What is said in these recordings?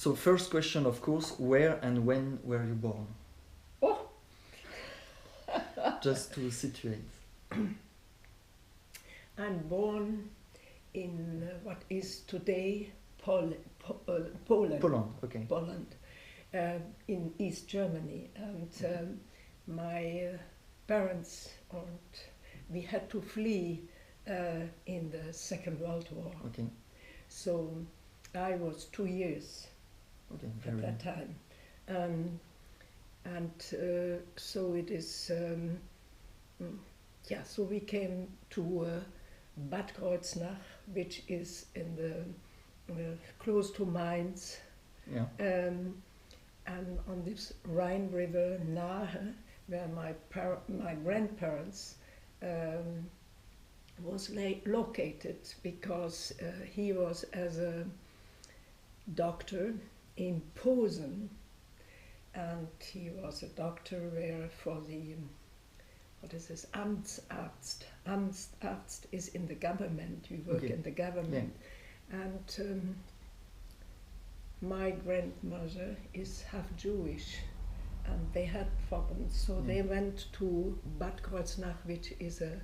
So first question, of course, where and when were you born? Oh! Just to situate. I'm born in what is today Poland. Poland, okay. Poland, in East Germany, and my parents, we had to flee in the Second World War. Okay. So I was 2 years at that time, and so it is. So we came to Bad Kreuznach, which is in the close to Mainz, Yeah. and on this Rhine River, Nahe, where my grandparents was located, because he was as a doctor in Posen, and he was a doctor where for the what is this? Amtsarzt. Amtsarzt is in the government. You work in the government. Yeah. And my grandmother is half Jewish, and they had problems. So they went to Bad Kreuznach, which is a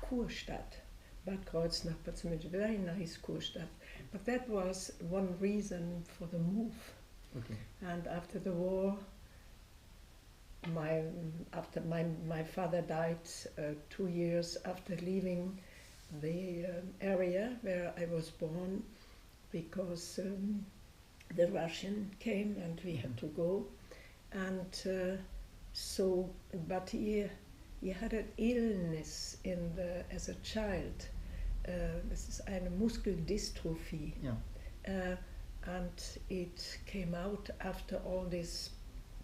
Kurstadt. Bad Kreuznach, but it's a very nice Kurstadt. But that was one reason for the move. Okay. And after the war, my father died 2 years after leaving the area where I was born, because the Russian came and we had to go, and but he had an illness as a child. This is eine Muskeldystrophie, and it came out after all these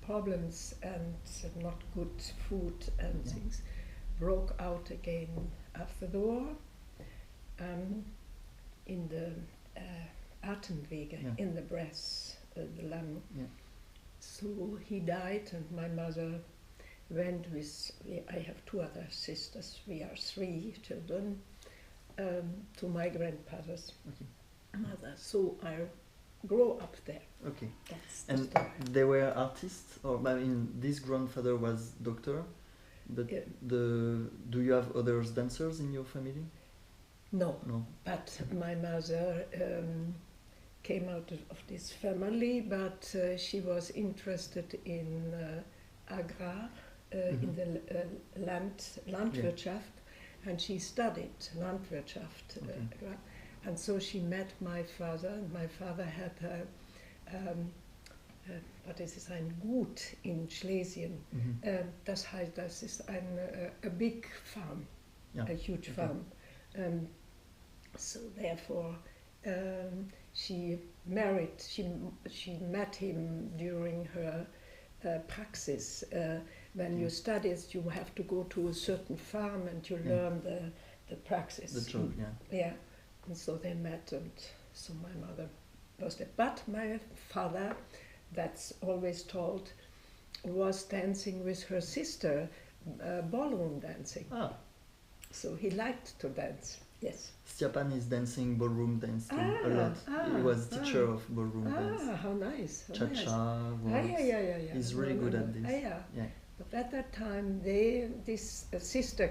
problems and not good food and things broke out again after the war, in the Atemwege, in the breath, the lung. Yeah. So he died, and my mother went with, I have 2 other sisters, we are 3 children, to my grandfather's mother. So I grow up there. Okay. That's the and story. They were artists, or I mean, this grandfather was doctor, but do you have other dancers in your family? No. No. But my mother came out of this family, but she was interested in agrar, in the Landwirtschaft, and she studied Landwirtschaft. And so she met my father, and my father had what is es, ein Gut in Schlesien. Das heißt, das ist a big farm, a huge farm. So therefore, she met him during her praxis. When you study, you have to go to a certain farm and you learn the praxis. The job, Yeah. And so they met, and so my mother was there. But my father, that's always told, was dancing with her sister, ballroom dancing. Ah. So he liked to dance, yes. Stjepan is dancing ballroom dance too, a lot. He was teacher of ballroom dance. How nice. Cha-cha, waltz. Yeah. He's really good at this. Yeah. But at that time, this sister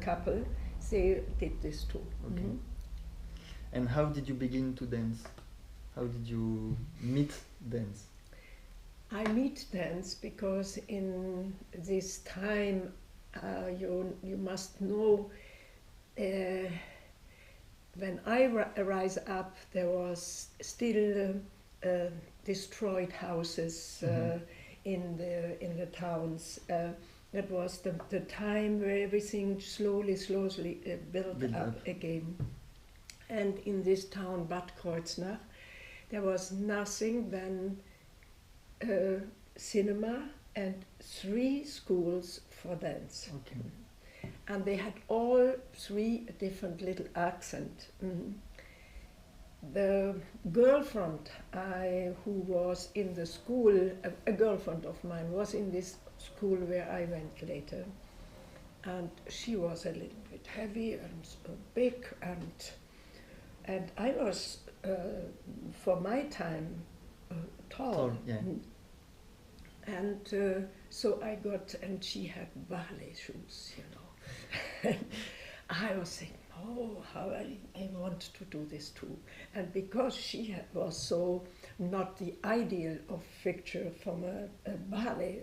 couple, they did this too. Okay. Mm-hmm. And how did you begin to dance? How did you meet dance? I meet dance because in this time, you must know, when I rise up, there was still destroyed houses in the towns. That was the time where everything slowly built up again. And in this town, Bad Kreuznach, there was nothing than cinema and 3 schools for dance. Okay. And they had all 3 different little accents. The girlfriend who was in the school, a girlfriend of mine, was in this school where I went later. And she was a little bit heavy and big, and I was, for my time, tall. Yeah. And so I got, and she had ballet shoes, you know. And I was saying, oh, how I want to do this too. And because she was so not the ideal of picture from a ballet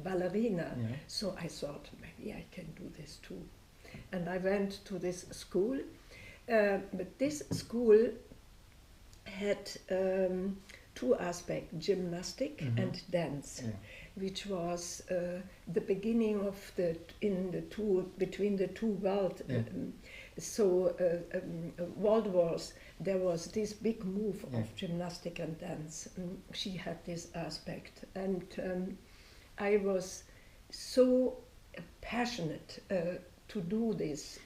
ballerina, Yeah. so I thought maybe I can do this too. And I went to this school, but this school had two aspects, gymnastic and dance, which was the beginning of between the two worlds. World Wars, there was this big move of gymnastic and dance. She had this aspect, and I was so passionate to do this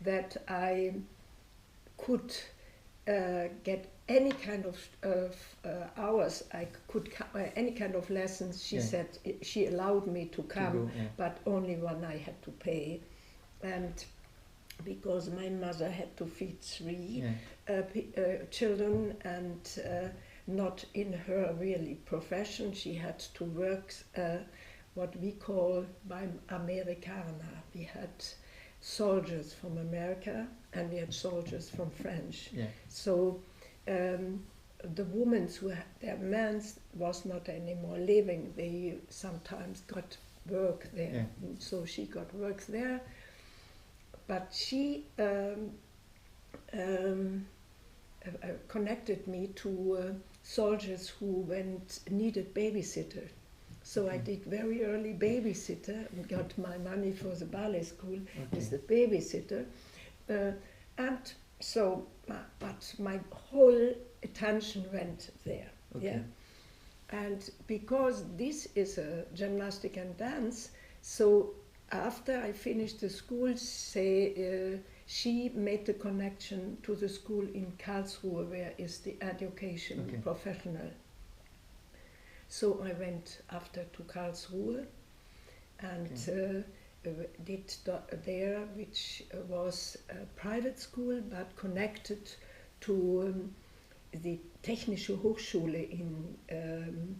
that I could get any kind of hours, I could any kind of lessons. She said she allowed me to come, but only when I had to pay, and because my mother had to feed three children, and not in her really profession, she had to work what we call by Americana. We had soldiers from America and we had soldiers from French. So the women who had their men was not anymore living. They sometimes got work there. So she got work there. But she connected me to soldiers who needed babysitter. So I did very early babysitter and got my money for the ballet school with the babysitter. And so, but my whole attention went there. And because this is a gymnastic and dance, so after I finished the school, she made the connection to the school in Karlsruhe, where is the education professional. So I went after to Karlsruhe and did there, which was a private school but connected to the Technische Hochschule in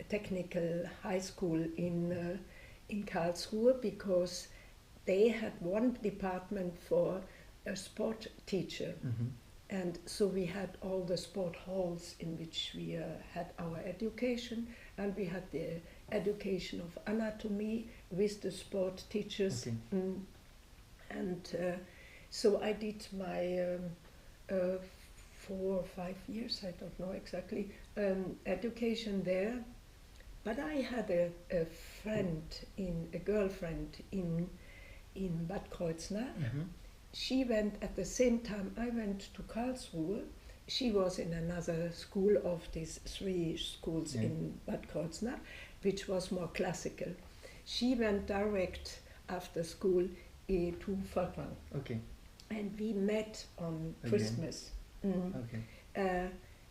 technical high school in Karlsruhe, because they had one department for a sport teacher. And so we had all the sport halls in which we had our education, and we had the education of anatomy with the sport teachers. And so I did my 4 or 5 years, I don't know exactly, education there. But I had a girlfriend in Bad Kreuznach. She went at the same time I went to Karlsruhe. She was in another school of these 3 schools in Bad Kreuznach, which was more classical. She went direct after school to Volkwang. And we met on Christmas.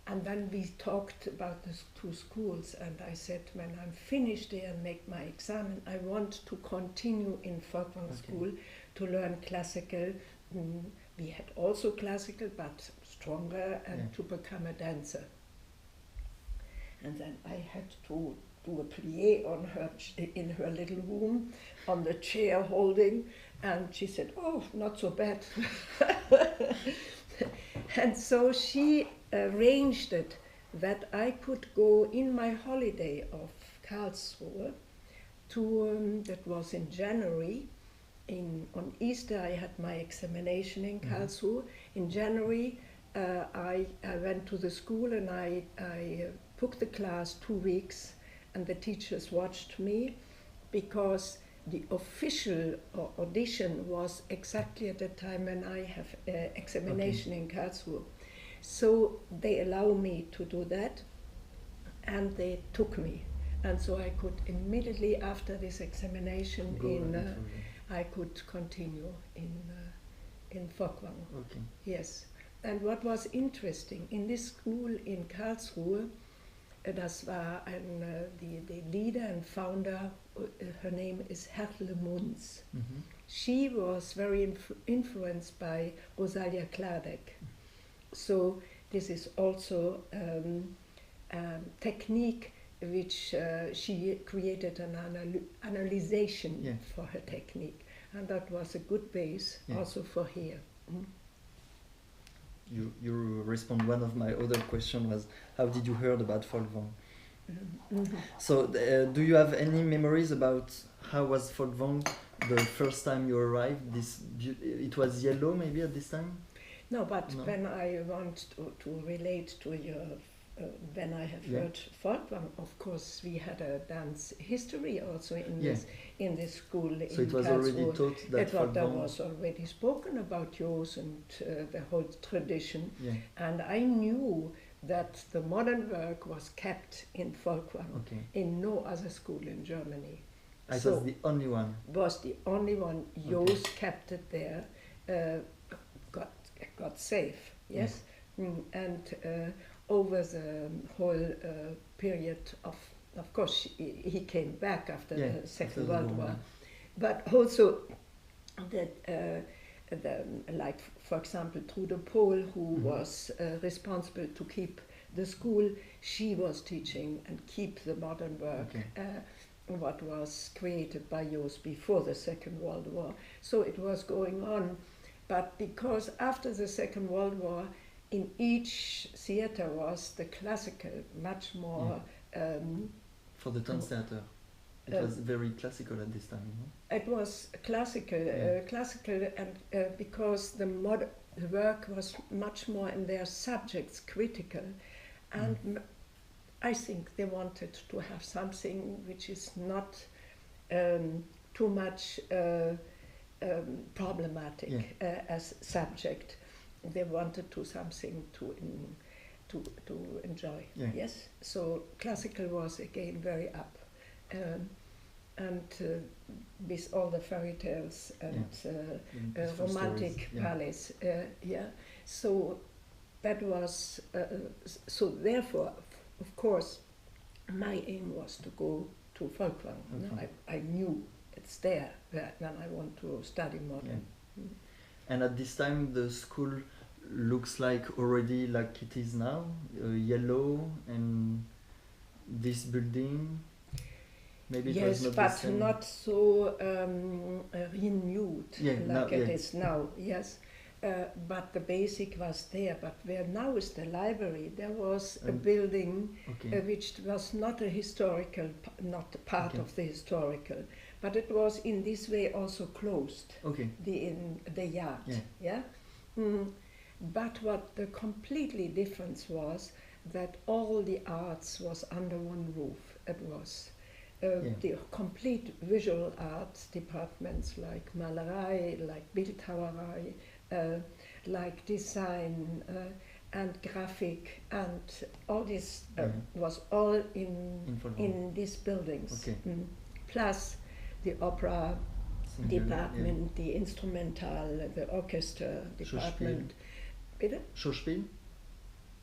And then we talked about the 2 schools, and I said, when I'm finished there and make my exam, I want to continue in Volkwang school to learn classical. We had also classical, but stronger, and to become a dancer. And then I had to do a plie on her in her little room, on the chair holding, and she said, "Oh, not so bad." And so she arranged it that I could go in my holiday of Karlsruhe to, that was in January. On Easter I had my examination in Karlsruhe. In January I went to the school and I took the class 2 weeks, and the teachers watched me, because the official audition was exactly at the time when I have examination in Karlsruhe. So they allow me to do that, and they took me. And so I could immediately after this examination I could continue in Volkwang. Yes. And what was interesting, in this school in Karlsruhe, das war the leader and founder, her name is Hertle Munz. She was very influenced by Rosalia Kladek. So this is also technique which she created an analyzation for her technique, and that was a good base also for here. You respond. One of my other question was, how did you heard about Folkwang? So do you have any memories about how was Folkwang the first time you arrived? It was yellow maybe at this time? No, but when I want to relate to your when I have heard Folkwang, of course we had a dance history also in this school. So it was already taught that there was already spoken about Jos and the whole tradition, and I knew that the modern work was kept in Folkwang, in no other school in Germany. I was the only one. Was the only one. Jos kept it there, got safe, yes, and over the whole period of course he came back after the Second World War, but also that like for example Trude Pohl, who was responsible to keep the school, she was teaching and keep the modern work what was created by Jos before the Second World War. So it was going on, but because after the Second World War in each theater was the classical much more for the Tanztheater. It was very classical at this time, no? It was classical, and because the work was much more in their subjects critical, and I think they wanted to have something which is not too much problematic as subject. They wanted to something to enjoy. Yes, so classical was again very up. And with all the fairy tales and romantic ballets, so that was so therefore of course my aim was to go to Folkwang. I knew it's there when I want to study modern. And at this time the school looks like already like it is now, yellow, and this building. Maybe it was not but the same. not so renewed like it is now. Yes, but the basic was there. But where now is the library, there was a building which was not a historical, not part of the historical, but it was in this way also closed. The yard. But what the completely difference was that all the arts was under one roof. It was. The complete visual arts departments like Malerei, like Bildhauerei, like design and graphic, and all this was all in these buildings. Plus the opera department, the instrumental, the orchestra department. Bitte? Schauspiel?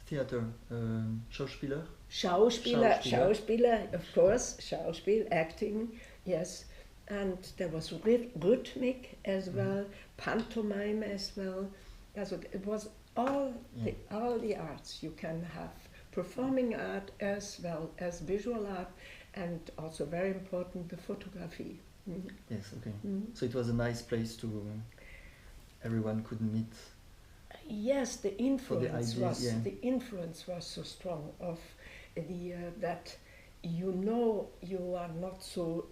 Theater, Schauspieler? Schauspieler, of course, Schauspiel, acting, yes. And there was rhythmic as well, pantomime as well. So it was all the arts you can have, performing art as well as visual art, and also very important the photography. Yes, so it was a nice place to everyone could meet. Yes, the influence was so strong of the that you are not so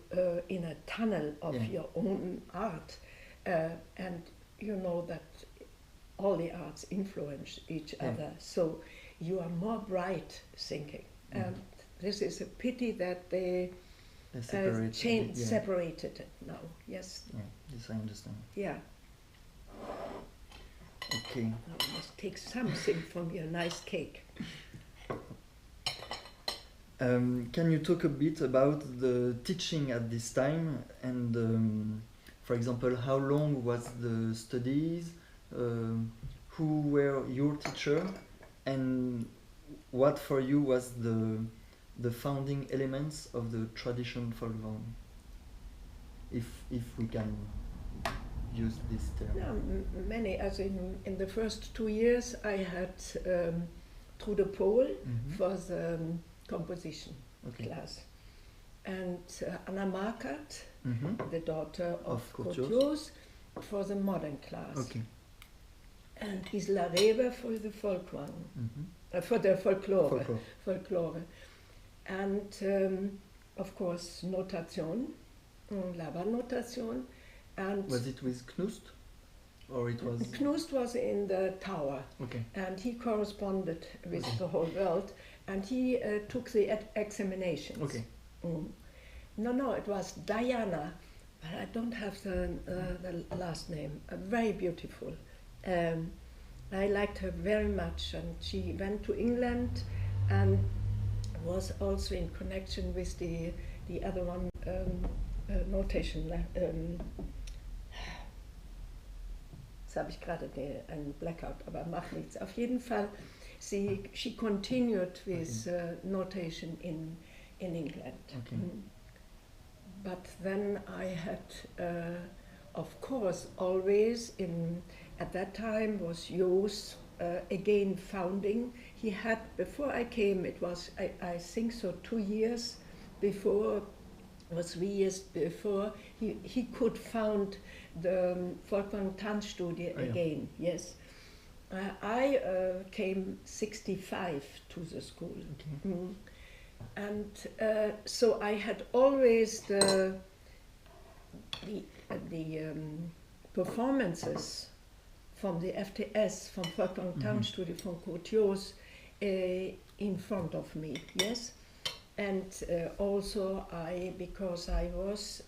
in a tunnel of your own art, and you know that all the arts influence each other, so you are more bright thinking. And this is a pity that they separated it now. Yes. Yes, I understand. Yeah. Okay. I must take something from your nice cake. Can you talk a bit about the teaching at this time, and for example, how long was the studies, who were your teacher, and what for you was the founding elements of the tradition Folkwang, if we can use this term? Yeah, many. As in the first 2 years, I had through the pole for the composition class. And Anna Markert, the daughter of Curtius, for the modern class. Okay. And Gisela Reber for the folk one, for the folklore. And of course, Notation, Laban-Notation. And was it with Knust? Or it was... Knust was in the tower, and he corresponded with the whole world, and he took the examinations. Okay. No, it was Diana, but I don't have the last name. Very beautiful. I liked her very much, and she went to England and was also in connection with the other one, Notation. Jetzt habe ich gerade einen Blackout, aber macht nichts. Auf jeden Fall, she continued with notation in England. Okay. But then I had, of course, always at that time was Jos again founding. He had, before I came, it was, I think so, 2 years before, or 3 years before, he could found the Volkwang Tanzstudie again, yes. I came 65 to the school. And so I had always the performances from the FTS, from Volkwang Tanzstudie, from Curtius, in front of me, yes. And also because I was,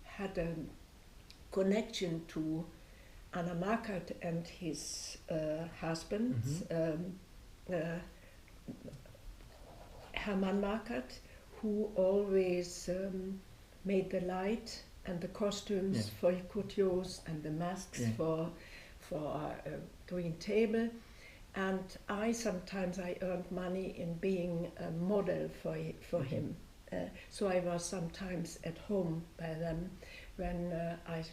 had a connection to Anna Markert and his husband, Hermann Markert, who always made the light and the costumes for Curtius and the masks for Green Table. And sometimes I earned money in being a model for him. So I was sometimes at home by them when I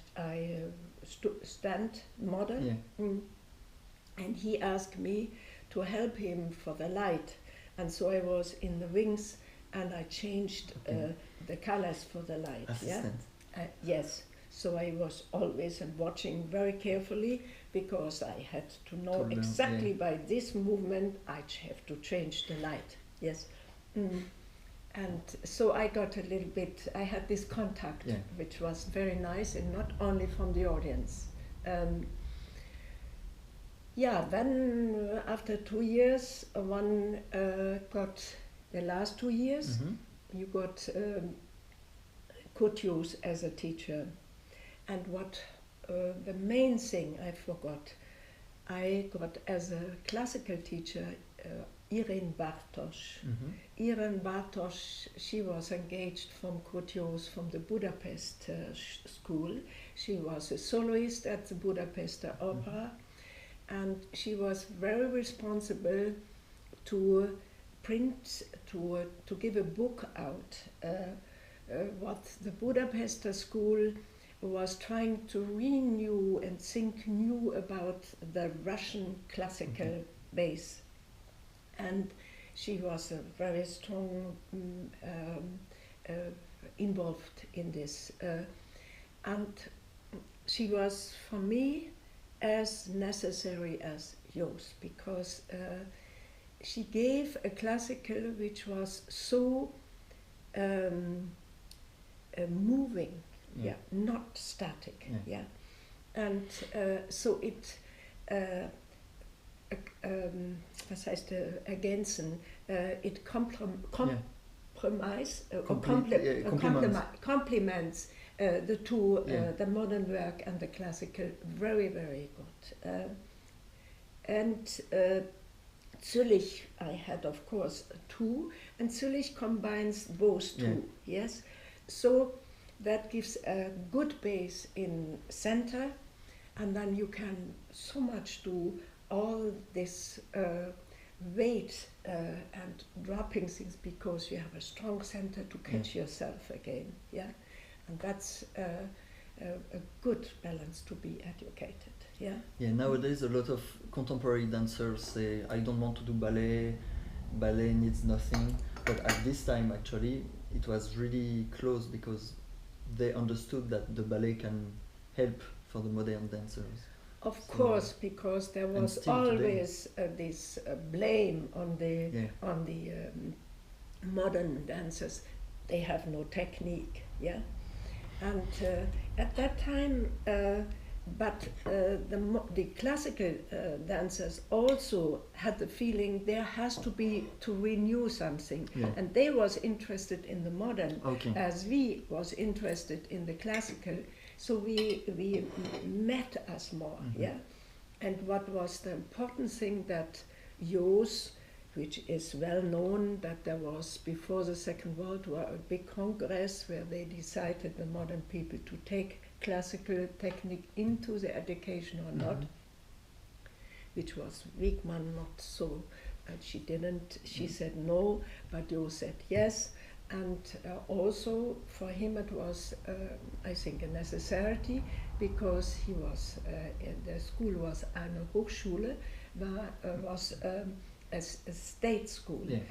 stand model. And he asked me to help him for the light. And so I was in the wings and I changed the colors for the light. Assistant. Yes. So I was always watching very carefully because I had to know exactly by this movement I have to change the light. Yes. And so I got a little bit, I had this contact, which was very nice, and not only from the audience. Then after 2 years, one got, the last 2 years, you got Curtius as a teacher. And what the main thing I forgot, I got as a classical teacher Irene Bartosz. Irene Bartosz, she was engaged from Curtius from the Budapest school. She was a soloist at the Budapest Opera, and she was very responsible to print, to give a book out, what the Budapest school was trying to renew and think new about the Russian classical base. And she was a very strong involved in this. And she was, for me, as necessary as Jos, because she gave a classical which was so moving, not static, and so it was heißt ergänzen, it complements the two, the modern work and the classical, very, very good. And Zürich, I had of course 2, and Zürich combines those 2, yes? So that gives a good base in center, and then you can so much do all this weight and dropping things because you have a strong center to catch yourself again, and that's a good balance to be educated. Yeah. Yeah, nowadays a lot of contemporary dancers say, I don't want to do ballet, ballet needs nothing. But at this time, actually, it was really close because they understood that the ballet can help for the modern dancers. Of So- course, because there was still today. always this blame on the Yeah. modern dancers. They have no technique, yeah. And at that time, the classical dancers also had the feeling there has to be to renew something, Yeah. and they was interested in the modern, Okay. as we was interested in the classical. So we met us more, Mhm. yeah. And what was the important thing that Jos, which is well known, that there was before the Second World War a big congress where they decided the modern people to take classical technique into the education or not, Mhm. which was Wigman not so. She didn't. She said no, but Jos said yes. And also for him it was, I think, a necessity, because he was, the school was eine Hochschule, was a state school. Yeah.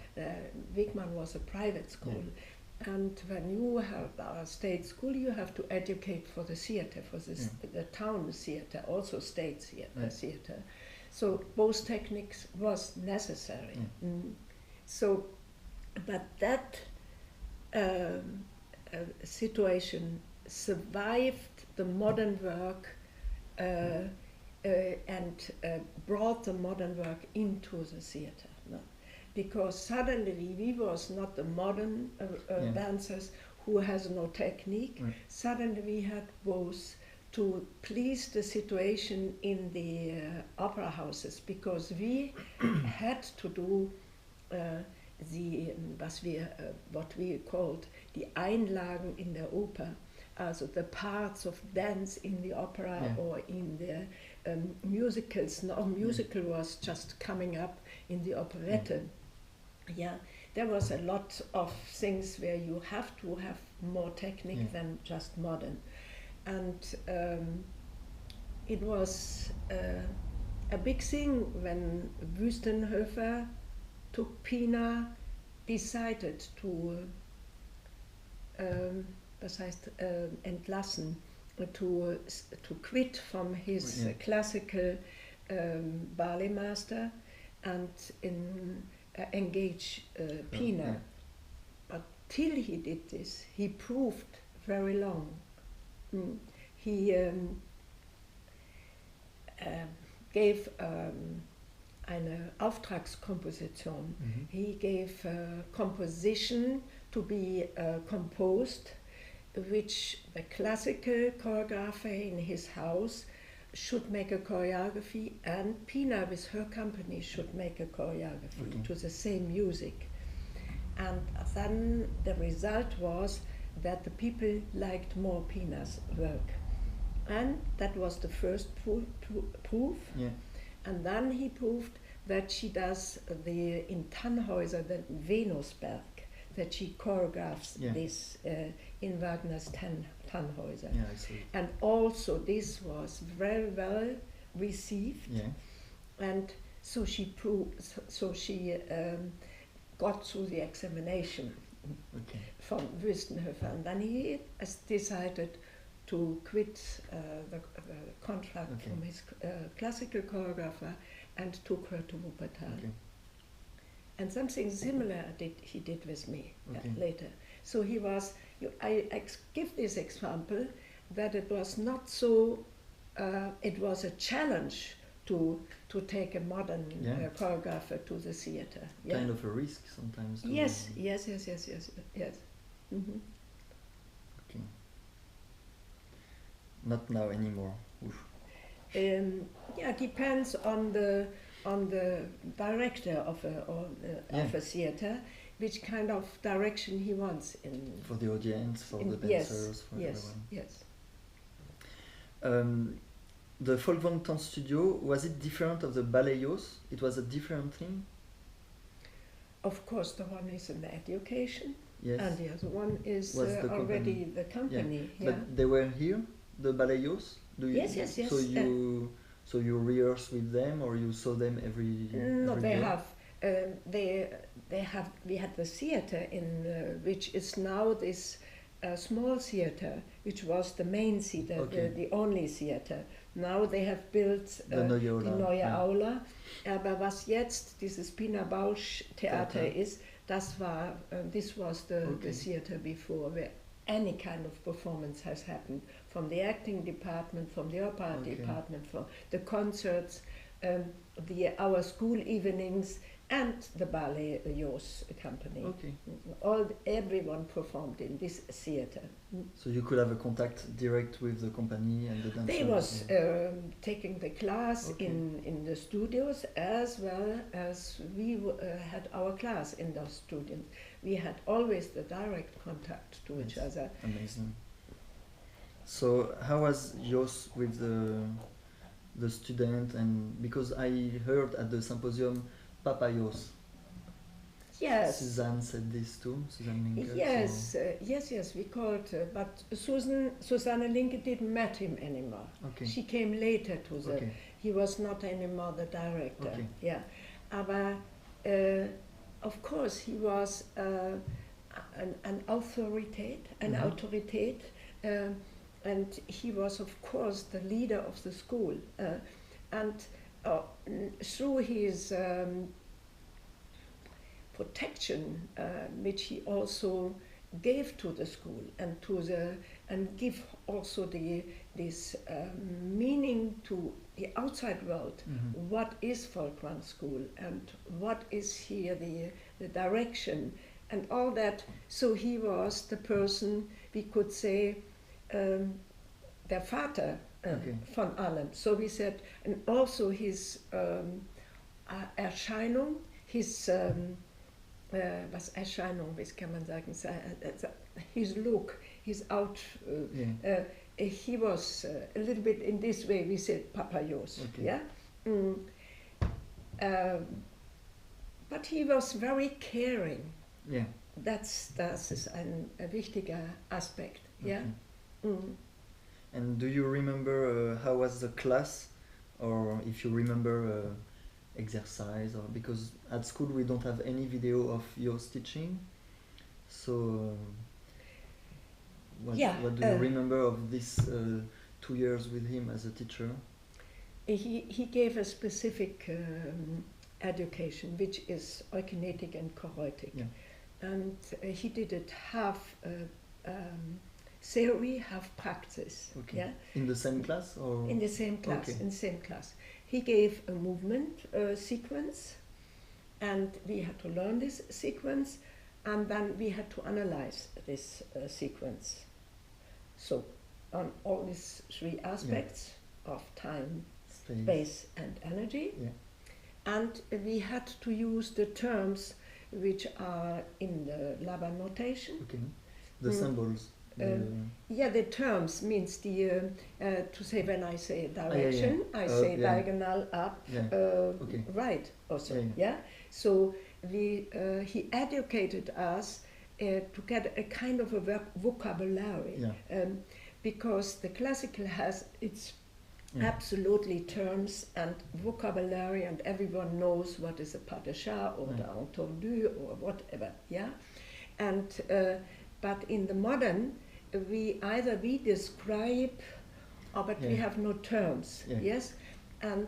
Wigman was a private school. Yeah. And when you have a state school, you have to educate for the theater, for the town theater, also state theater. So both techniques was necessary. Yeah. So, but that situation survived the modern work and brought the modern work into the theater. No? Because suddenly we was not the modern dancers who has no technique. Right. Suddenly we had both to please the situation in the opera houses, because we had to do what we called die Einlagen in der Oper, also the parts of dance in the opera or in the musicals. No, musical was just coming up in the operette. Yeah, there was a lot of things where you have to have more technique than just modern. And it was a big thing when Wüstenhofer took Pina, decided to entlassen, to quit from his classical ballet master and engage Pina. But till he did this, he proved very long. He gave eine Auftragskomposition. He gave a composition to be composed, which the classical choreographer in his house should make a choreography, and Pina with her company should make a choreography to the same music. And then the result was that the people liked more Pina's work. And that was the first proof. Yeah. And then he proved that she does in Tannhäuser, the Venusberg, that she choreographs this in Wagner's Tannhäuser. Yeah, I see. And also this was very well received. Yeah. And so she got through the examination from Wüstenhofer. And then he decided to quit the contract from his classical choreographer and took her to Wuppertal. And something similar he did with me later. So he was, I give this example, that it was not so, it was a challenge to take a modern choreographer to the theater. Kind of a risk sometimes. Yes. Mm-hmm. Okay. Not now anymore. Depends on the director of a theater, which kind of direction he wants in. For the audience, for the dancers, for everyone. Yes. The Folkwang Dance Studio, was it different of the Ballet Jos? It was a different thing? Of course, the one is in the education, yes. and the other one is already the company. Yeah. But they were here the ballet Jos? Yes, yes, yes. So you rehearse with them, or you saw them every? No, every they day? have. They have. We had the theater in which is now this small theater, which was the main theater, Okay. the only theater. Now they have built The neue die Aula, neue ja. Aula. Aber was jetzt dieses Pina Bausch Theater Theater. ist, das war. This was the Okay. theater before where any kind of performance has happened, from the acting department, from the opera Okay. department, from the concerts, our school evenings, and the ballet Jos company. Okay. Everyone performed in this theater. So you could have a contact direct with the company and the dancers. They was taking the class Okay. in the studios, as well as we had our class in those studios. We had always the direct contact to each Yes. other. Amazing. So how was Jos with the student? And because I heard at the symposium Papa Jos. Yes. Susanne said this too. Susanne Linke. Yes, yes, we called her, but Susanne Linke didn't met him anymore. Okay. She came later to the. Okay. He was not anymore the director. Okay. Yeah, aber of course he was an Autorität, Autorität, and he was of course the leader of the school, and through his protection, which he also gave to the school and give also this meaning to the outside world. Mhm. What is Folkwang School and what is here the direction and all that. So he was the person, we could say, der Vater Okay. von allem. So we said, and also his Erscheinung, his was Erscheinung, wie kann man sagen, his look, his out, he was a little bit in this way, we said Papa Jos, Okay. yeah? But he was very caring. Yeah. Das ist ein wichtiger Aspekt, yeah? Okay. And do you remember how was the class, or if you remember exercise, or because at school we don't have any video of your teaching, so what do you remember of this 2 years with him as a teacher? He gave a specific education, which is eukinetic and choretic. Yeah. And he did it half theory, half practice. Okay. Yeah? In the same class, or In the same class. Okay. In the same class. He gave a movement sequence, and we had to learn this sequence, and then we had to analyze this sequence. So, on all these three aspects of time, space, and energy, Yeah. and we had to use the terms which are in the Laban notation. Okay. The symbols. Yeah, the terms means the to say when I say direction, yeah. I say yeah. diagonal up, Yeah. Okay. right also. Yeah, Yeah. So he educated us to get a kind of a vocabulary, Yeah. because the classical has its Yeah. absolutely terms and vocabulary, and everyone knows what is a pas de chat or Yeah. the entendu or whatever. Yeah, and but in the modern, we describe, but we Yeah. have no terms. Yeah. Yes, and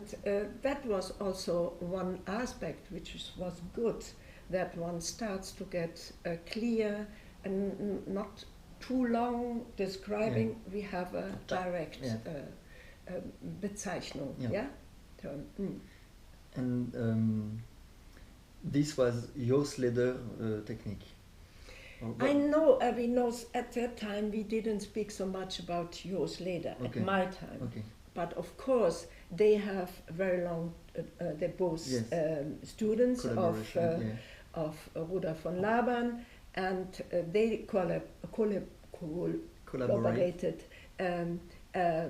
that was also one aspect which was good, that one starts to get clear and not too long describing. Yeah. We have a direct Yeah. Bezeichnung. Yeah. Yeah. Term. And this was Jos Leder technique. Or I what? know, we know at that time we didn't speak so much about Jos Leder Okay. at my time. Okay. But of course, they have very long, they're both Yes. students of Collaboration, yeah. Rudolf von Laban, and they collaborated a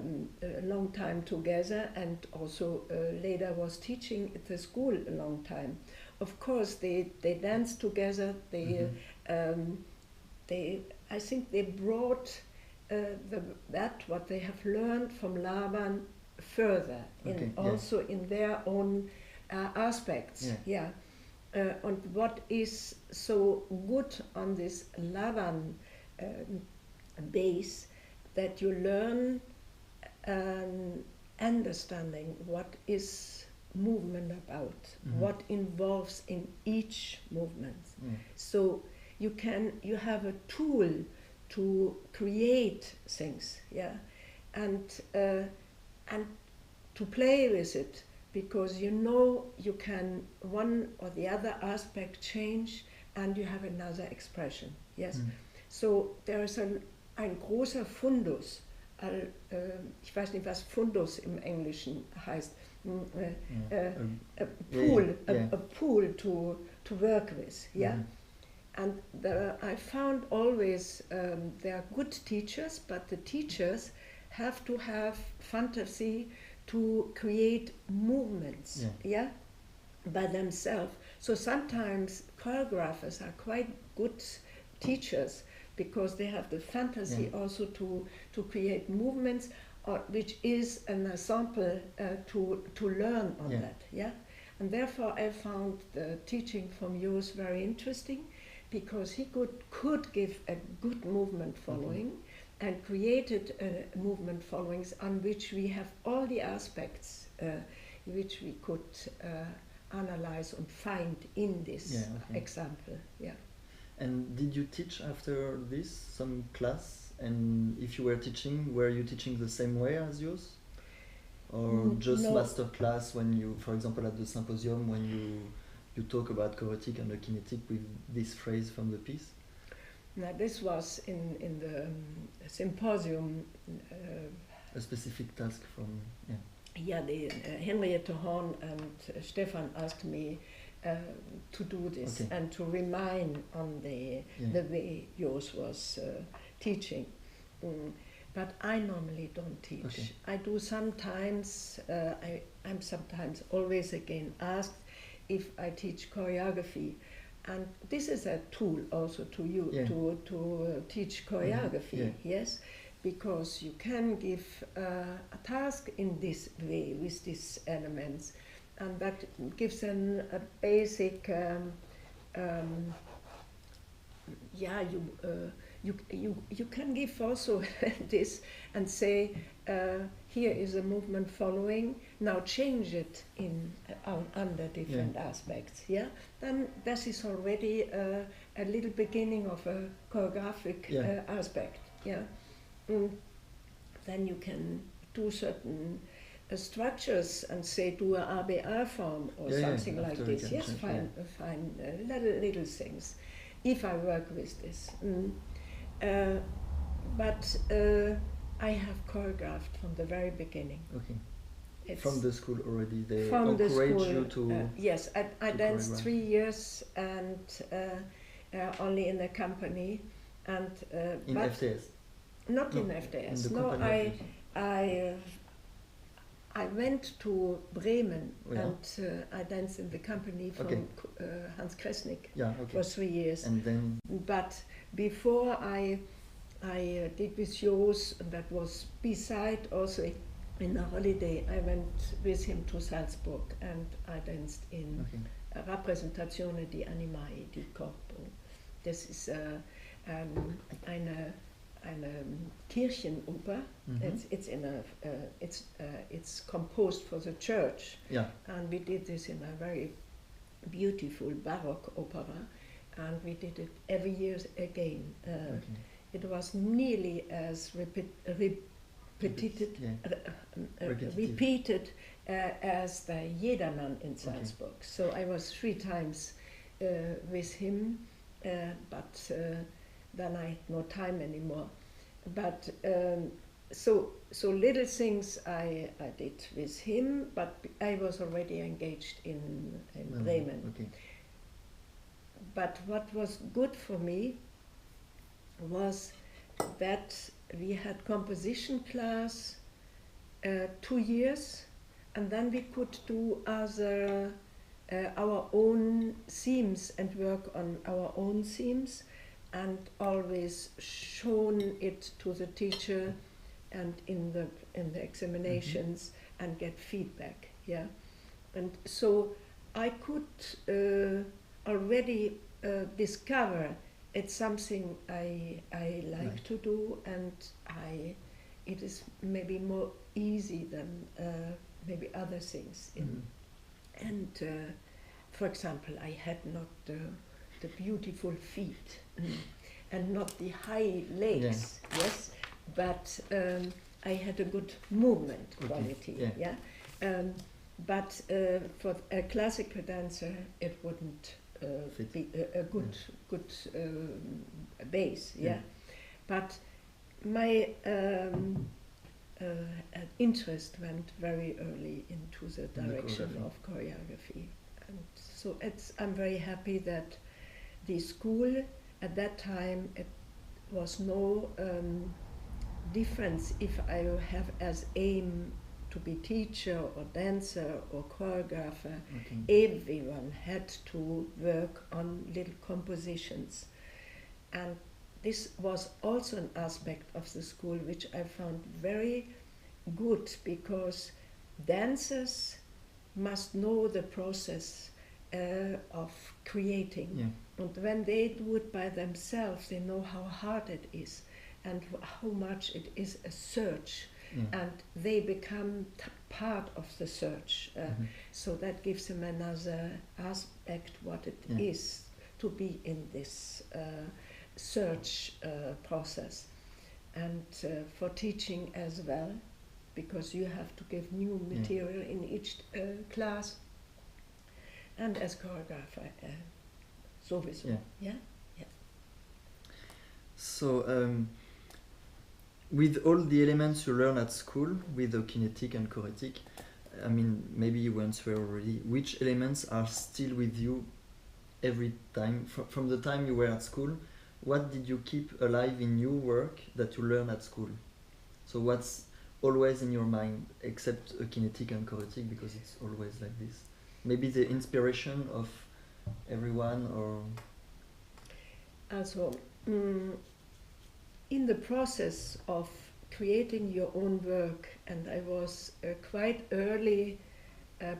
long time together, and also later was teaching at the school a long time. Of course, they danced together. I think they brought that what they have learned from Laban further, also in their own aspects. And what is so good on this Laban base, that you learn understanding what is movement about, what involves in each movement. So you have a tool to create things, and to play with it, because you can one or the other aspect change and you have another expression. So there is ein großer Fundus, ich weiß nicht, was Fundus im Englischen heißt, a pool to work with, And I found always there are good teachers, but the teachers have to have fantasy to create movements, by themselves. So sometimes choreographers are quite good teachers because they have the fantasy also to create movements, which is an example to learn on that. And therefore I found the teaching from Jos very interesting, because he could give a good movement following and created movement followings on which we have all the aspects which we could analyze and find in this example. And did you teach after this some class? And if you were teaching, were you teaching the same way as yours? Or just no. master class when you, for example, at the symposium, when you talk about choretic and the kinetic with this phrase from the piece? Now this was in the symposium. A specific task from, Henriette Horn and Stefan asked me to do this and to remind on the way Jos was teaching. But I normally don't teach. I do sometimes, I'm sometimes always again asked if I teach choreography. And this is a tool also to you to teach choreography, because you can give a task in this way with these elements, and that gives a basic you can give also this and say here is a movement following, now change it in under different aspects. Then this is already a little beginning of a choreographic aspect. Then you can do certain structures and say do a ABA form or something like this. Fine little things if I work with this. But I have choreographed from the very beginning. From the school already, they from encourage the school, you to. Yes, I danced 3 years and only in a company, and in FTS. Not in FTS. No, I went to Bremen and I danced in the company from Hans Kresnik for 3 years. And then. But before I did with Jos, and that was beside also in a holiday, I went with him to Salzburg and I danced in Rappresentazione di Animai di Corpo. This is eine Kirchenoper. It's composed for the church, and we did this in a very beautiful Baroque opera, and we did it every year again. It was nearly as repeated as the Jedermann in Salzburg. So I was 3 times with him, but then I had no time anymore. But so little things I did with him, but I was already engaged in Bremen. But what was good for me was that we had composition class 2 years, and then we could do our own themes and work on our own themes. and always shown it to the teacher and in the examinations and get feedback. Yeah, and so I could already discover it's something I like to do, and it is maybe more easy than maybe other things. And for example, I had not the beautiful feet and not the high legs, yes, but I had a good movement quality, but for a classical dancer, it wouldn't be a good base, But my interest went very early into the direction of choreography, and so I'm very happy that the school at that time, it was no difference if I have as aim to be teacher or dancer or choreographer. Everyone had to work on little compositions, and this was also an aspect of the school which I found very good, because dancers must know the process of creating, and when they do it by themselves, they know how hard it is and how much it is a search, and they become part of the search. So that gives them another aspect what it is to be in this search process. And for teaching as well, because you have to give new material in each class, and as choreographer sowieso. So with all the elements you learn at school, with the kinetic and choretic, I mean, maybe you answered already, which elements are still with you every time, from the time you were at school? What did you keep alive in your work that you learn at school? So what's always in your mind, except a kinetic and choretic, because it's always like this? Maybe the inspiration of everyone, or... Also, in the process of creating your own work, and I was quite early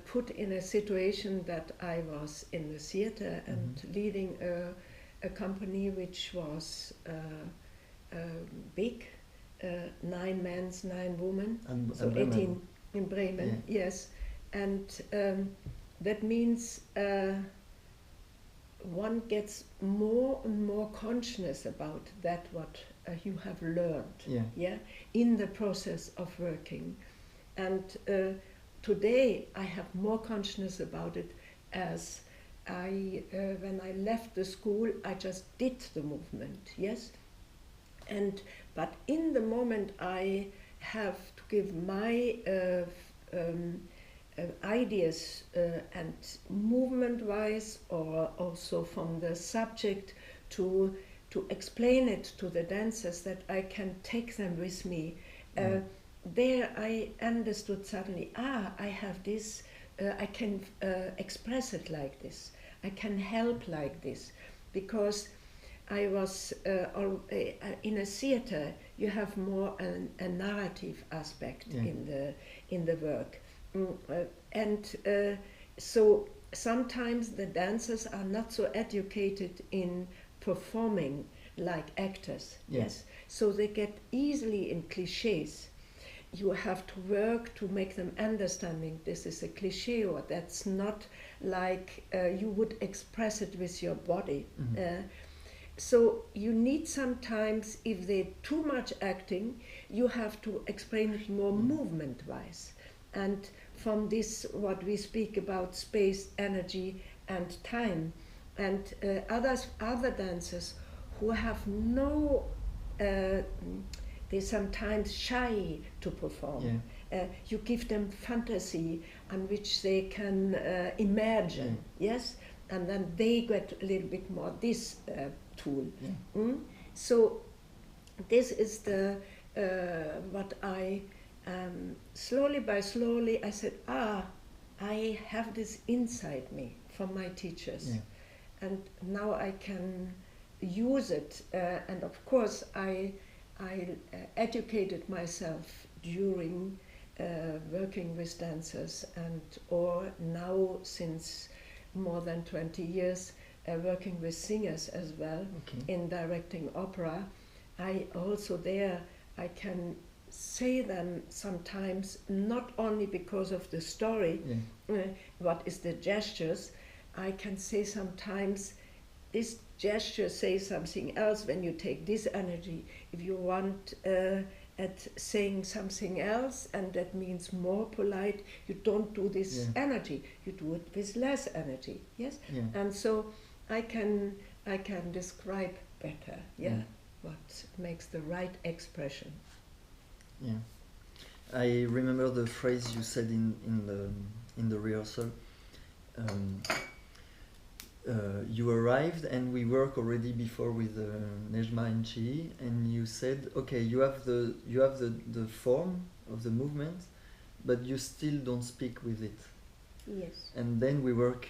put in a situation that I was in the theater and leading a company which was big, 9 men, 9 women, so 18 in Bremen, yes. And that means one gets more and more conscious about that what you have learned, in the process of working. And today I have more consciousness about it, as when I left the school, I just did the movement, yes. But in the moment I have to give my ideas and movement-wise, or also from the subject, to explain it to the dancers, that I can take them with me. There I understood suddenly, I have this, I can express it like this, I can help like this, because I was in a theater. You have more a narrative aspect in the work, so sometimes the dancers are not so educated in performing like actors. Yes, so they get easily in cliches. You have to work to make them understanding this is a cliche, or that's not like you would express it with your body. So you need sometimes, if they're too much acting, you have to explain it more movement-wise. And from this, what we speak about space, energy, and time, and other dancers who have no, they're sometimes shy to perform. You give them fantasy on which they can imagine, yes, and then they get a little bit more this tool. So this is the what I slowly by slowly I said, I have this inside me from my teachers, and now I can use it. And of course, I educated myself during working with dancers, and or now since more than 20 years working with singers as well, in directing opera. I also there I can say them sometimes, not only because of the story, what is the gestures. I can say sometimes this gesture says something else when you take this energy. If you want at saying something else, and that means more polite, you don't do this energy, you do it with less energy. Yes, and so I can describe better what makes the right expression. Yeah, I remember the phrase you said in the rehearsal. You arrived and we worked already before with Nejma and Chi, and you said, okay, you have the form of the movement, but you still don't speak with it. Yes. And then we work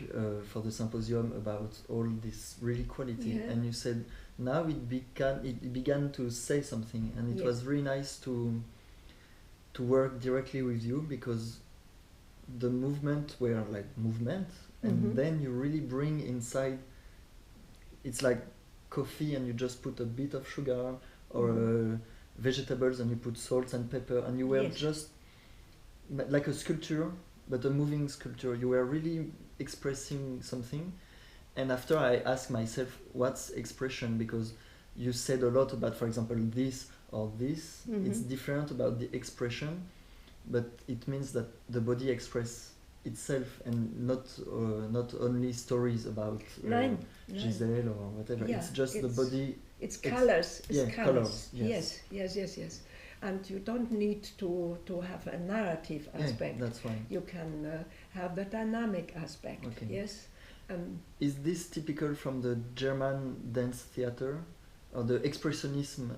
for the symposium about all this really quality, and you said now it began to say something, and it was really nice to work directly with you, because the movement were like movement, and then you really bring inside, it's like coffee and you just put a bit of sugar, or vegetables and you put salt and pepper, and you were just like a sculpture, but a moving sculpture. You were really expressing something. And after I asked myself, what's expression? Because you said a lot about, for example, this or this. It's different about the expression, but it means that the body expresses itself, and not only stories about Giselle or whatever. It's just the body. It's colors. It's colors. Yes. And you don't need to have a narrative aspect. That's fine. You can have the dynamic aspect. Okay. Yes. Is this typical from the German dance theater, or the expressionism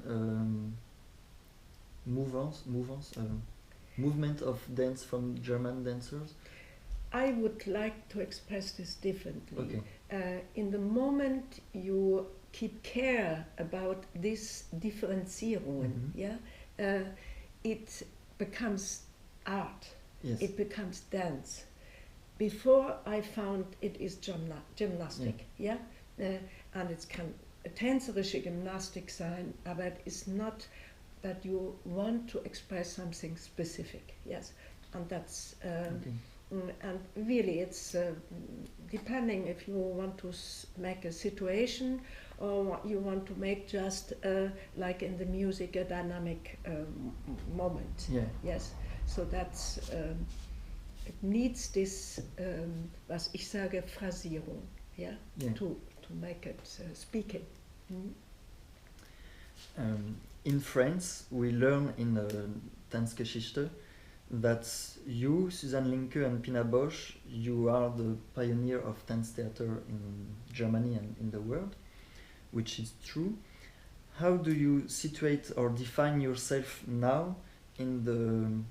movement of dance from German dancers? I would like to express this differently. Okay. In the moment you keep care about this Differenzierungen, it becomes art. Yes. It becomes dance. Before I found it is gymnastic, and it can tänzerische Gymnastik sein, aber it is not that you want to express something specific. Yes, and that's and really it's depending if you want to make a situation, or you want to make just like in the music a dynamic moment. Yes, so that's it needs this was ich sage Phrasierung, to make it speaking. In France, we learn in Tanzgeschichte that you, Susanne Linke and Pina Bausch, you are the pioneer of Tanztheater in Germany and in the world, which is true. How do you situate or define yourself now in the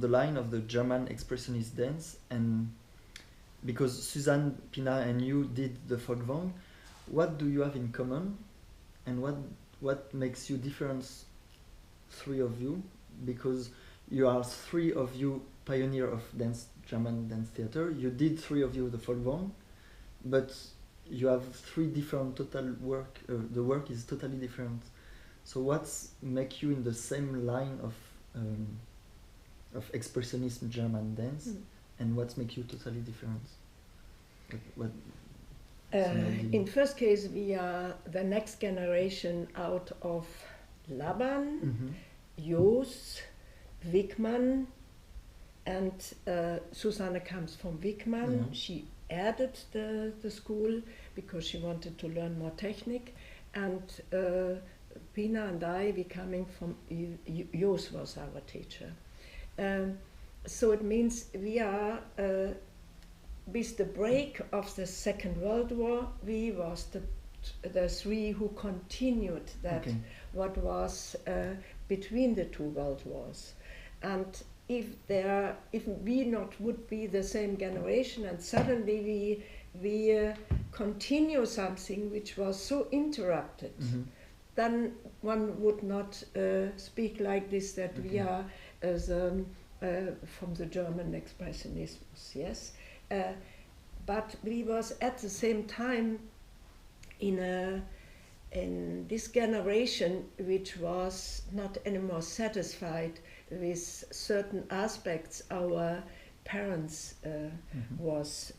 line of the German expressionist dance? And because Susanne, Pina and you did the Folkwang, what do you have in common, and what makes you different, three of you? Because you are three of you pioneer of German dance theater. You did three of you the Folkwang, but you have three different total work. The work is totally different. So what's make you in the same line of expressionism German dance, and what make you totally different? In first case, we are the next generation out of Laban, Jos, Wickmann, and Susanne comes from Wickmann. She added the school because she wanted to learn more technique, and Pina and I, we coming from, Jos was our teacher. So it means we are, with the break of the Second World War, we was the three who continued that, what was between the two world wars. and if we not would be the same generation, and suddenly we continue something which was so interrupted, then one would not speak like this, that we are as from the German expressionismus, yes. But we was at the same time in this generation which was not anymore satisfied with certain aspects our parents was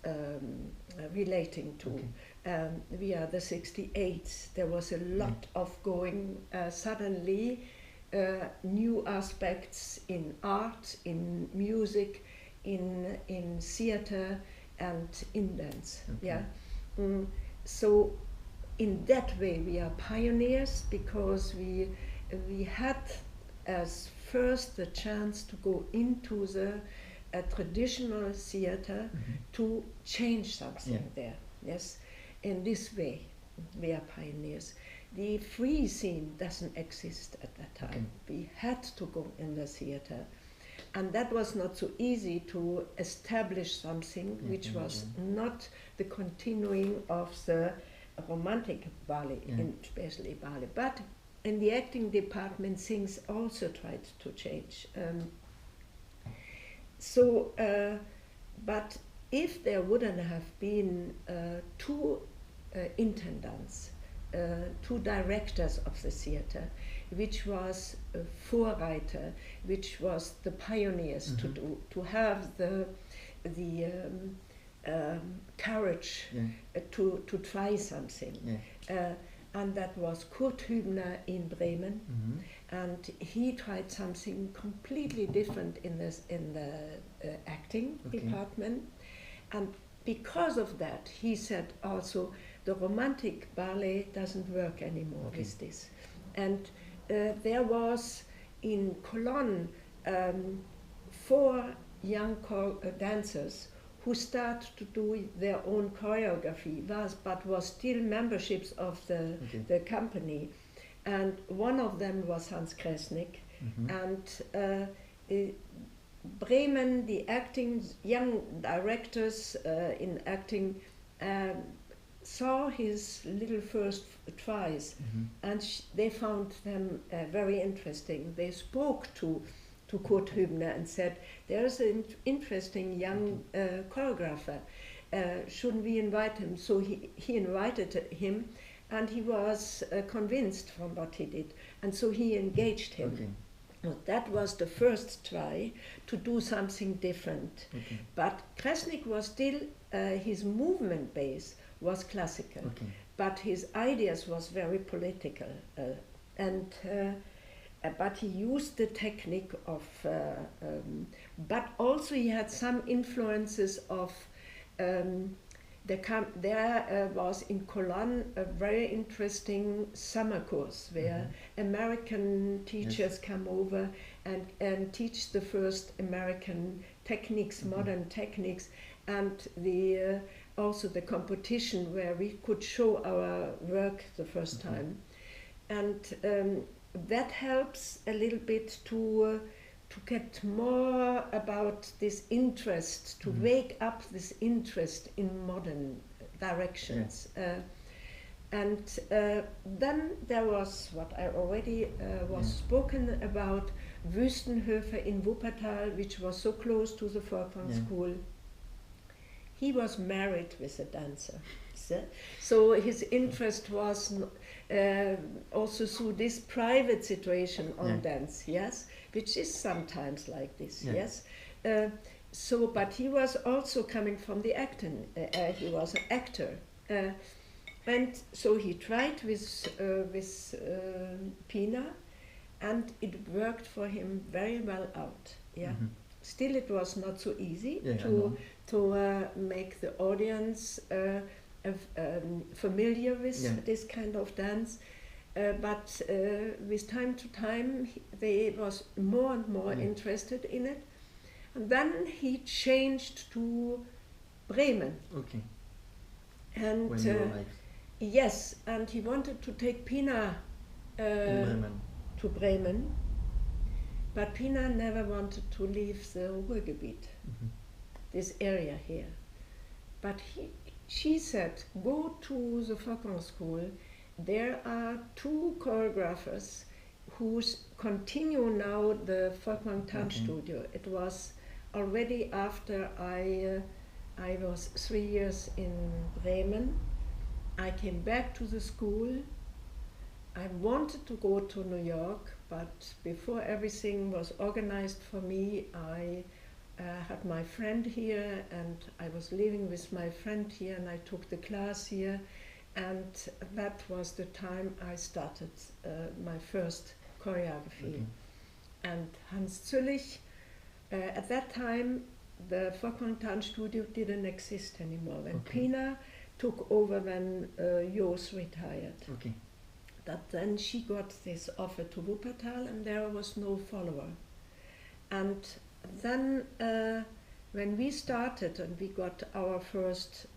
relating to. We are the 68. There was a lot of going suddenly, new aspects in art, in music, in theater, and in dance. So in that way we are pioneers, because we had as first the chance to go into the traditional theater to change something there. Yes, in this way we are pioneers. The free scene doesn't exist at that time. We had to go in the theater, and that was not so easy to establish something which was not the continuing of the romantic ballet, especially ballet. But in the acting department, things also tried to change. But if there wouldn't have been two intendants, two directors of the theater, which was a Vorreiter, which was the pioneers to have the courage to try something. And that was Kurt Hübner in Bremen, and he tried something completely different in the acting department, and because of that he said also the romantic ballet doesn't work anymore with this. And there was in Cologne 4 young dancers who started to do their own choreography, but was still memberships of the company. And one of them was Hans Kresnik. And Bremen, the acting, young directors in acting, saw his little first tries, and they found them very interesting. They spoke to Kurt Hübner and said, there's an interesting young choreographer, shouldn't we invite him? So he invited him, and he was convinced from what he did, and so he engaged him. Well, that was the first try to do something different. But Kresnik was still, his movement base was classical, but his ideas was very political, but he used the technique of, but also he had some influences of, there was in Cologne a very interesting summer course where American teachers come over and teach the first American techniques, modern techniques, and also the competition where we could show our work the first time. And that helps a little bit to get more about this interest, to wake up this interest in modern directions. And then there was what I already was spoken about, Wüstenhöfer in Wuppertal, which was so close to the Folkwang School. He was married with a dancer. So his interest was also through this private situation on dance, yes, which is sometimes like this, yes. So, but he was also coming from the acting. He was an actor, and so he tried with Pina, and it worked for him very well out. Still, it was not so easy to make the audience familiar with this kind of dance, but with time to time they was more and more interested in it, and then he changed to Bremen. And when you arrived. Yes, and he wanted to take Pina to Bremen, But Pina never wanted to leave the Ruhrgebiet, this area here. But she said, go to the Volkwang school. There are 2 choreographers who continue now the Volkwang Tanzstudio. It was already after I was 3 years in Bremen. I came back to the school. I wanted to go to New York, but before everything was organized for me, I had my friend here, and I was living with my friend here, and I took the class here, and that was the time I started my first choreography. And Hans Züllich, at that time, the Volkwang Tanzstudio didn't exist anymore. When Pina took over, when Jos retired. But then she got this offer to Wuppertal, and there was no follower. And then when we started and we got our first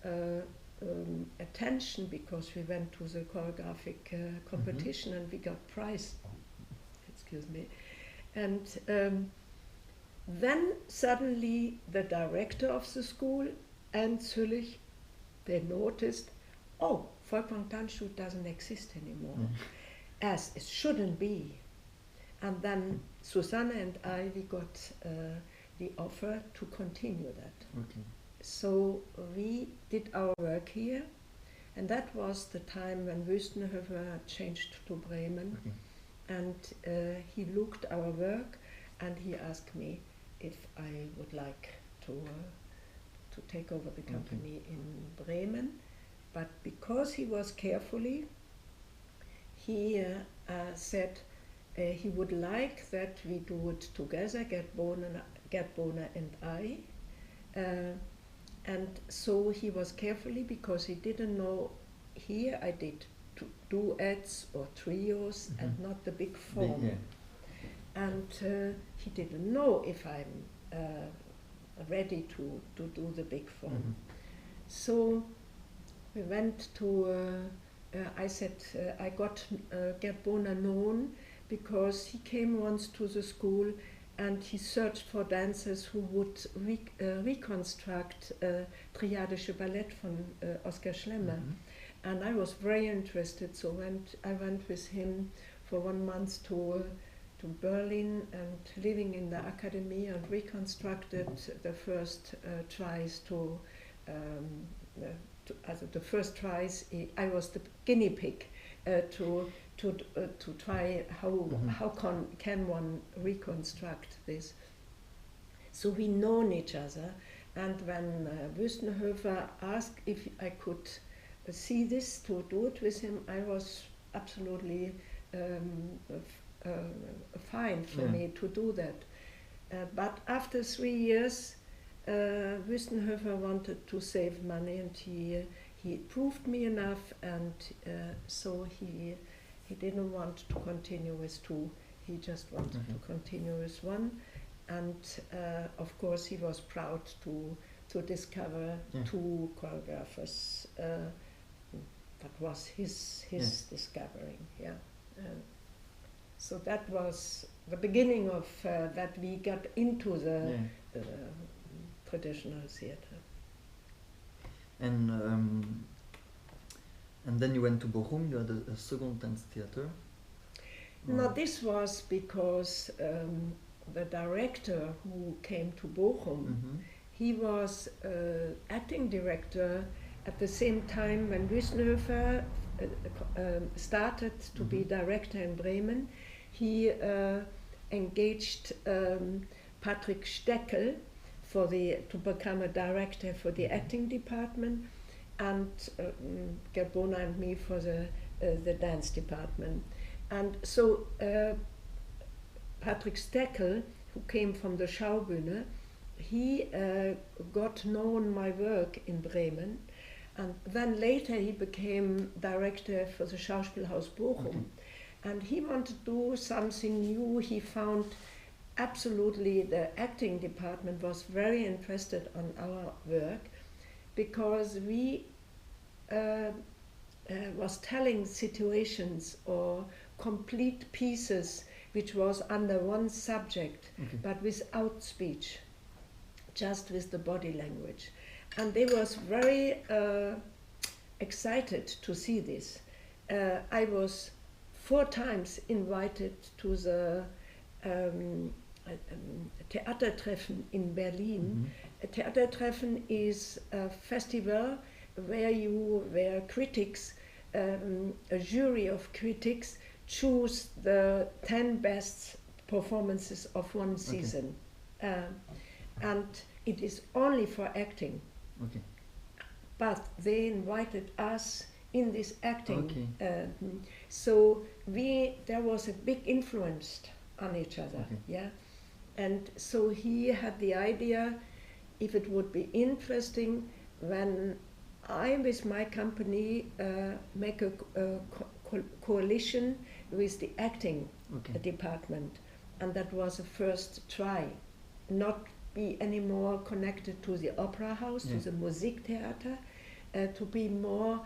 attention, because we went to the choreographic competition and we got prize, excuse me, and then suddenly the director of the school and Züllich, they noticed, oh, Volkwang Tanzstudio doesn't exist anymore, as it shouldn't be. And then Susanne and I, we got the offer to continue that. So we did our work here, and that was the time when Wüstenhofer changed to Bremen, and he looked our work, and he asked me if I would like to take over the company in Bremen. But because he was carefully, he said he would like that we do it together, Gerd Bohner and I. And so he was carefully, because he didn't know, here I did duets or trios and not the big form. And he didn't know if I'm ready to do the big form. So we went to, I said, I got Gerd Bohner known because he came once to the school and he searched for dancers who would reconstruct Triadische Ballett von Oskar Schlemmer. And I was very interested, so I went with him for 1 month to Berlin and living in the academy, and reconstructed the first tries the first tries. I was the guinea pig to try how can one reconstruct this. So we known each other, and when Wüstenhofer asked if I could see this to do it with him, I was absolutely fine for me to do that. But after 3 years, Wüstenhofer wanted to save money, and he proved me enough, and so he didn't want to continue with 2. He just wanted to continue with 1, and of course he was proud to discover 2 choreographers. That was his discovering. So that was the beginning of that we got into the traditional theater. And then you went to Bochum. You had a second Tanztheater. No, this was because the director who came to Bochum, he was acting director at the same time when Wüstenhofer started to be director in Bremen. He engaged Patrick Steckel to become a director for the acting department, and Gerd Bohner and me for the dance department. And so Patrick Steckel, who came from the Schaubühne, he got known my work in Bremen, and then later he became director for the Schauspielhaus Bochum. And he wanted to do something new. He found absolutely the acting department was very interested on our work, because we was telling situations or complete pieces which was under one subject, but without speech, just with the body language. And they was very excited to see this. I was 4 times invited to the Theatertreffen in Berlin. A Theatertreffen is a festival where critics, a jury of critics, choose the 10 best performances of one season. And it is only for acting. But they invited us in this acting. So there was a big influence on each other. Yeah. And so he had the idea, if it would be interesting when I, with my company, make a coalition with the acting department. And that was a first try. Not be anymore connected to the opera house, to the Musiktheater, to be more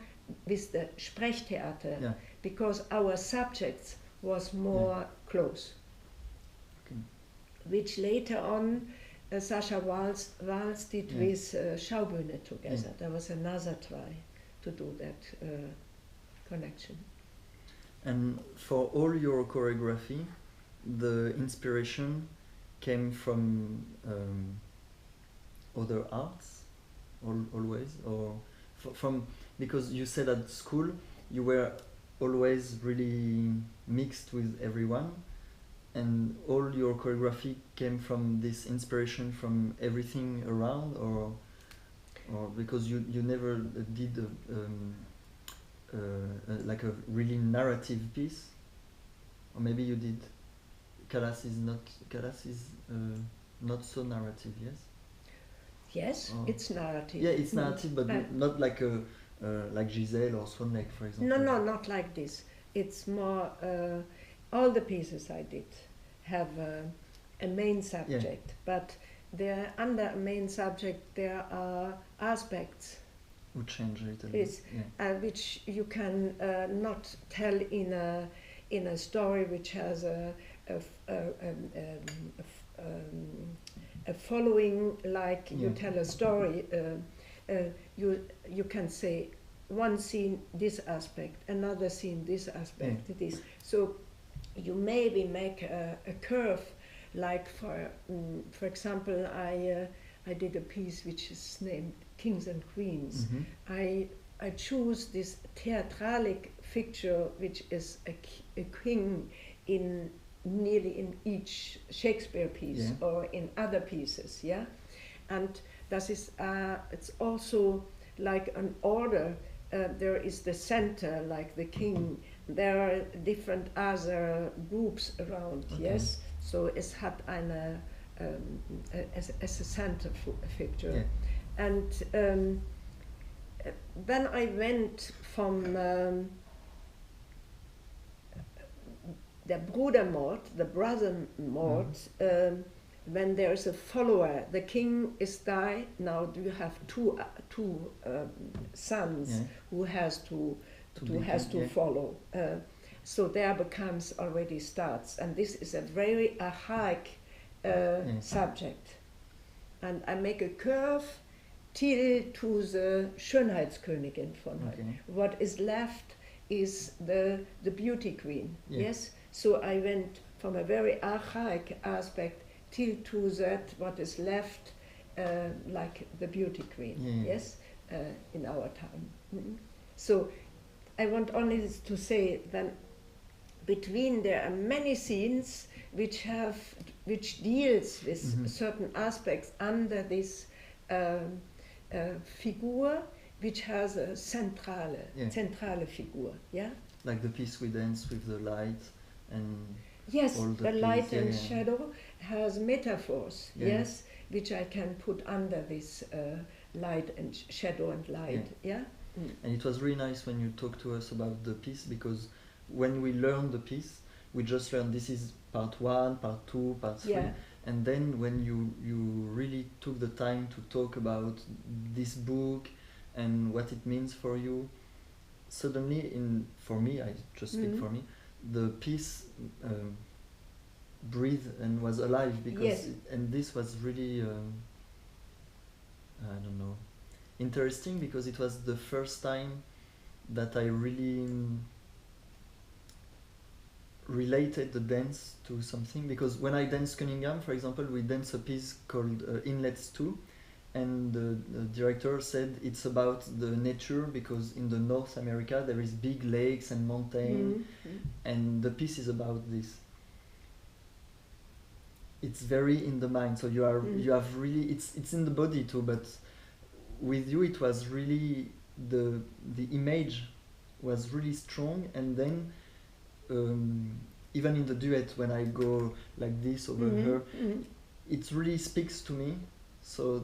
with the Sprechtheater, because our subjects was more close. Which later on Sascha Wals did with Schaubühne together. There was another try to do that connection. And for all your choreography, the inspiration came from other arts always, or from, because you said at school you were always really mixed with everyone, and all your choreography came from this inspiration from everything around, or because you never did like a really narrative piece, or maybe you did. Calas is not so narrative, yes? Yes, it's narrative. Yeah, it's narrative, but not like a like Giselle or Swan Lake, for example. No, not like this. It's more, all the pieces I did have a main subject, but there, under a main subject there are aspects who change a little bit, which you can not tell in a story which has a following, like you tell a story. You can say one scene this aspect, another scene this aspect, this. So you maybe make a curve, like for example, I did a piece which is named Kings and Queens. I choose this theatralic figure, which is a king in nearly in each Shakespeare piece or in other pieces, and that is it's also like an order. There is the center, like the king. There are different other groups around, so es hat eine as a center figure, and then I went from the Brudermord, the brother mord, when there is a follower. The king is died. Now you have two sons who has to follow. So there becomes already starts, and this is a very archaic subject. And I make a curve till to the Schönheitskönigin von heute. What is left is the beauty queen. Yes. So I went from a very archaic aspect till to that what is left, like the beauty queen. Yes, in our time. So I want only to say that between there are many scenes which deals with certain aspects under this figure, which has a centrale figure. Like the piece we dance with the light and the light and shadow has metaphors, which I can put under this light and shadow and light. And it was really nice when you talked to us about the piece, because when we learn the piece, we just learn this is part 1, part 2, part 3, and then when you really took the time to talk about this book and what it means for you, suddenly, for me, I just speak for me, the piece breathed and was alive, because Yes. and this was really I don't know, interesting, because it was the first time that I really related the dance to something. Because when I dance Cunningham, for example, we dance a piece called Inlets 2, and the director said it's about the nature, because in the North America there is big lakes and mountain, and the piece is about this. It's very in the mind, so you have really, it's in the body too, but with you it was really the image was really strong. And then even in the duet, when I go like this over her, it really speaks to me. So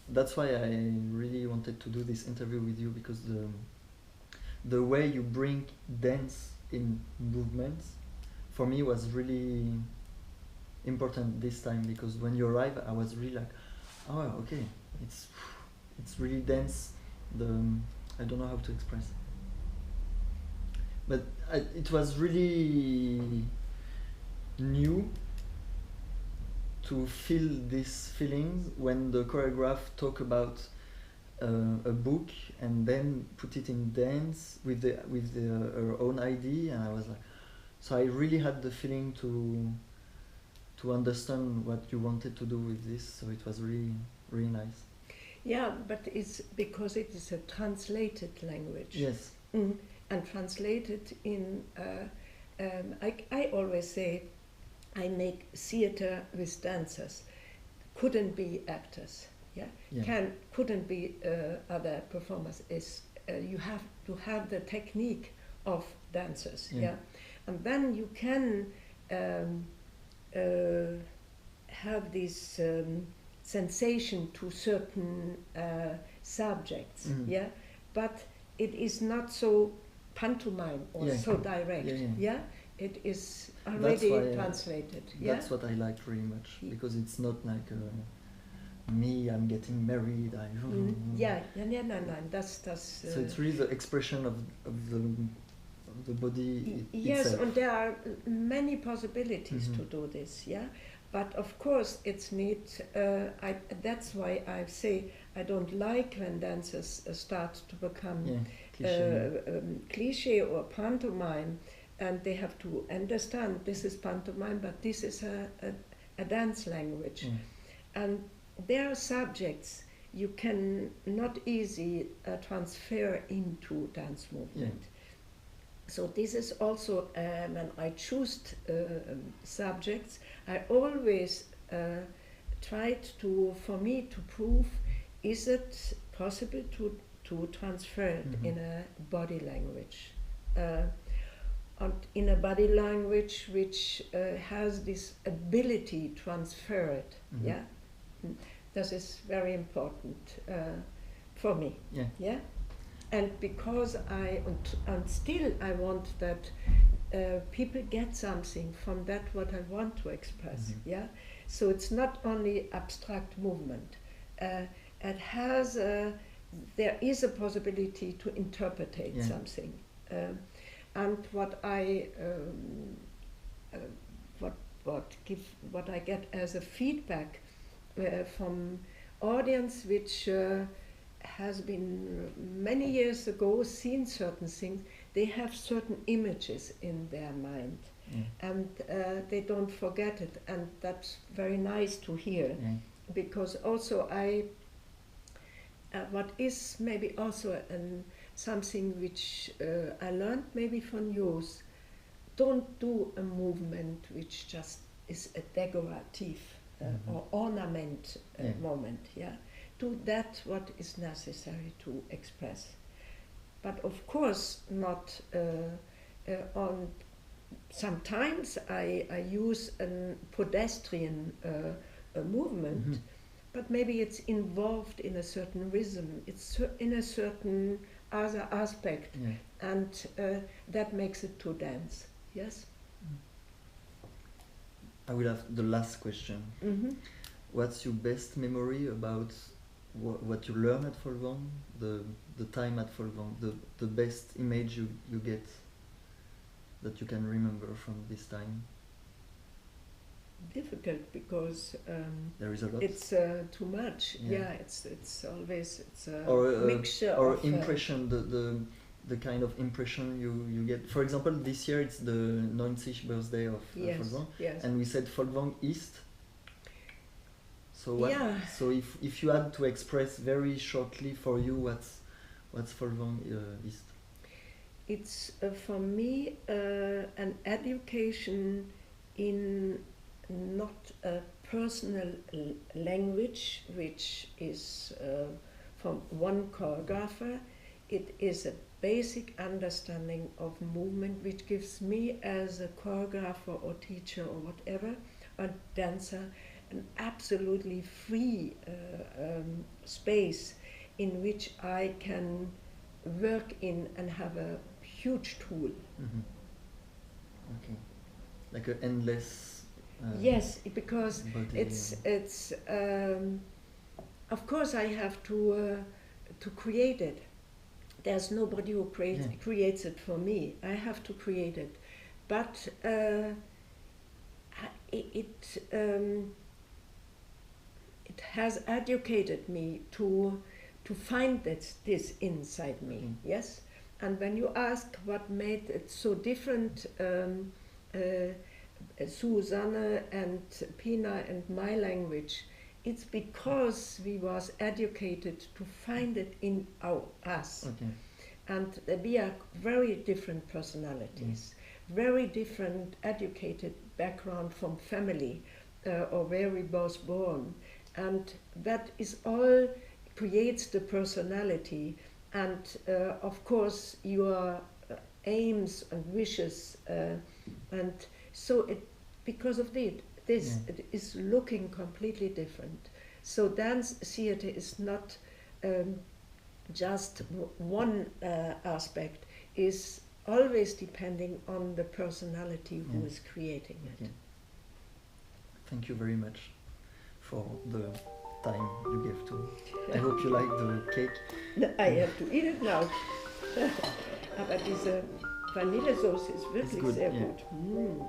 that's why I really wanted to do this interview with you, because the way you bring dance in movements for me was really important this time, because when you arrive I was really like, oh okay, it's really dance. I don't know how to express, but it was really new to feel these feelings when the choreograph talk about a book and then put it in dance with her own idea. And I was like, so I really had the feeling to understand what you wanted to do with this. So it was really, really nice. Yeah, but it's because it is a translated language. Yes. And translated in, I always say, I make theater with dancers. Couldn't be actors. Yeah. Couldn't be other performers. You have to have the technique of dancers. Yeah. And then you can have this sensation to certain subjects. Yeah. But it is not so pantomime or so direct. Yeah. It is already translated. That's what I liked really much, because it's not like me, I'm getting married. No. That's so it's really the expression of the body yes, itself. and there are many possibilities to do this. Yeah. But of course, it's neat. That's why I say I don't like when dancers start to become cliché or pantomime, and they have to understand this is pantomime, but this is a dance language. And there are subjects you can not easily transfer into dance movement. So this is also, when I choose subjects, I always tried for me to prove, is it possible to transfer it in a body language? And in a body language which has this ability to transfer it. Yeah, this is very important for me. Yeah. And because and still I want that people get something from that what I want to express. Yeah. So it's not only abstract movement. It has there is a possibility to interpretate something. And what I what I get as a feedback from audience which has been many years ago seen certain things, they have certain images in their mind, and they don't forget it, and that's very nice to hear. Because also what is maybe also something which I learned maybe from youth, don't do a movement which just is a decorative or ornament moment. Yeah. Do that what is necessary to express. But of course not on, sometimes I use a pedestrian movement, but maybe it's involved in a certain rhythm, it's in a certain other aspect, and that makes it to dance. Yes? I will have the last question. What's your best memory about what you learn at Folkwang, the time at Folkwang, the best image you get that you can remember from this time? difficult because There is a lot. it's too much. Yeah. Yeah, it's always a Or mixture or of impression, the kind of impression you get. For example, this year it's the 90th birthday of yes, Folkwang, yes. and we said Folkwang East. So what? Yeah. So if you had to express very shortly for you what's Folkwang East? It's for me an education in not a personal language, which is from one choreographer. It is a basic understanding of movement, which gives me as a choreographer or teacher or whatever, a dancer, an absolutely free space in which I can work in and have a huge tool. Mm-hmm. Okay, like an endless. Yes, because body. it's of course I have to create it. There's nobody who creates it for me. I have to create it, but it has educated me to find this inside me. Mm. Yes, and when you ask what made it so different, Susanne and Pina and my language, it's because we was educated to find it in us. Okay. And we are very different personalities, very different educated background from family or where we was born. And that is all creates the personality. And of course your aims and wishes and so because of this it is looking completely different. So dance theater is not just one aspect, is always depending on the personality who is creating it. Okay. Thank you very much for the time you gave to. I hope you like the cake. I have to eat it now. Aber diese Vanillesoße ist wirklich good, sehr yeah. gut. Mm.